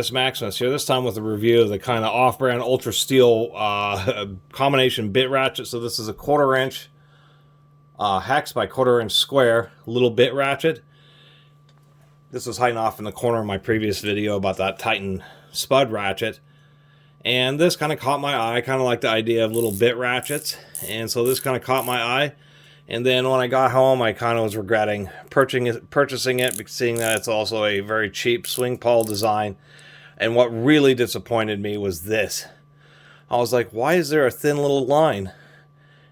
Catus Maximus here, this time with a review of the kind of off-brand Ultra Steel combination bit ratchet. So this is a 1/4 inch hex by 1/4 inch square little bit ratchet. This was hiding off in the corner of my previous video about that Titan spud ratchet. And this kind of caught my eye. I kind of like the idea of little bit ratchets. And so this kind of caught my eye. And then when I got home, I kind of was regretting purchasing it, seeing that it's also a very cheap swing pawl design. And what really disappointed me was this. I was like, why is there a thin little line?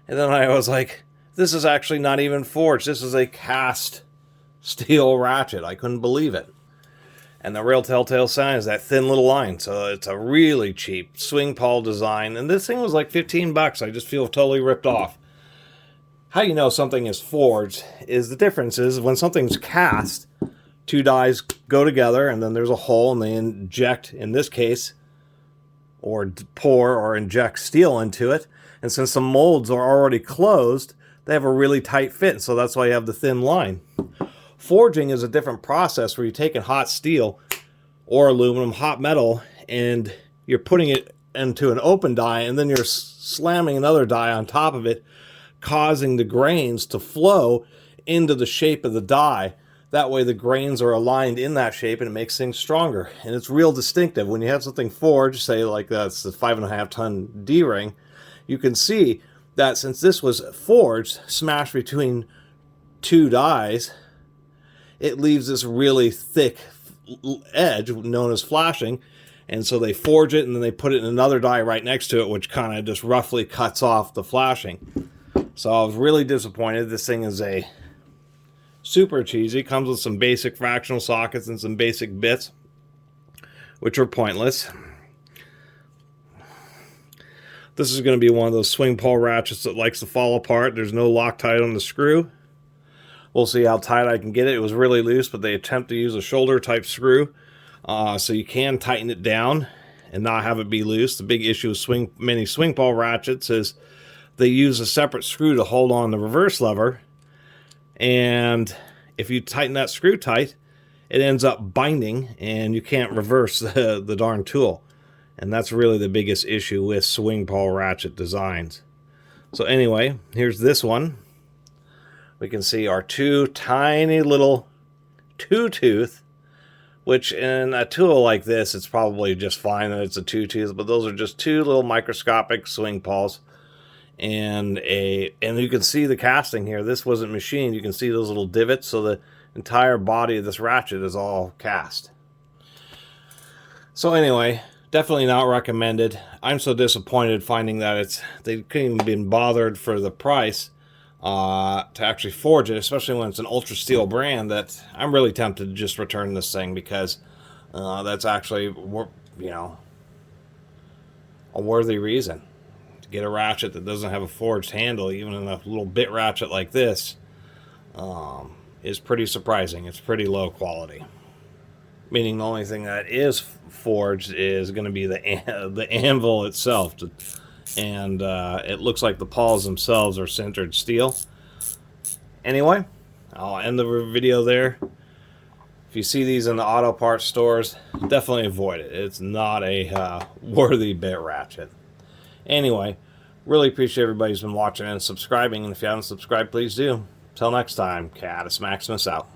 And then I was like, this is actually not even forged. This is a cast steel ratchet. I couldn't believe it. And the real telltale sign is that thin little line. So it's a really cheap swing pawl design. And this thing was like 15 bucks. I just feel totally ripped off. How you know something is forged is the difference is when something's cast, two dies go together and then there's a hole and they inject, in this case, or pour or inject steel into it. And since the molds are already closed, they have a really tight fit. So that's why you have the thin line. Forging is a different process where you're taking hot steel or aluminum, hot metal, and you're putting it into an open die and then you're slamming another die on top of it, causing the grains to flow into the shape of the die. That way the grains are aligned in that shape and it makes things stronger. And it's real distinctive. When you have something forged, say like that's the 5.5 ton D-ring, you can see that since this was forged, smashed between two dies, it leaves this really thick edge known as flashing. And so they forge it and then they put it in another die right next to it, which kind of just roughly cuts off the flashing. So I was really disappointed. This thing is a super cheesy. Comes with some basic fractional sockets and some basic bits, which are pointless. This is going to be one of those swing pawl ratchets that likes to fall apart. There's no Loctite on the screw. We'll see how tight I can get it. It was really loose, but they attempt to use a shoulder type screw. So you can tighten it down and not have it be loose. The big issue with many swing pawl ratchets is they use a separate screw to hold on the reverse lever, and if you tighten that screw tight, it ends up binding and you can't reverse the darn tool. And that's really the biggest issue with swing pawl ratchet designs. So anyway, here's this one. We can see our two tiny little two-tooth, which in a tool like this, it's probably just fine that it's a two-tooth, but those are just two little microscopic swing pawls. And you can see the casting here. This wasn't machined. You can see those little divots. So the entire body of this ratchet is all cast. So anyway, definitely not recommended. I'm so disappointed finding that they couldn't even been bothered for the price to actually forge it, especially when it's an Ultra Steel brand, that I'm really tempted to just return this thing because that's actually, you know, a worthy reason. Get a ratchet that doesn't have a forged handle, even in a little bit ratchet like this, is pretty surprising. It's pretty low quality. Meaning the only thing that is forged is going to be the anvil itself. And it looks like the pawls themselves are sintered steel. Anyway, I'll end the video there. If you see these in the auto parts stores, definitely avoid it. It's not a worthy bit ratchet. Anyway, really appreciate everybody who's been watching and subscribing. And if you haven't subscribed, please do. Till next time, Catus Maximus out.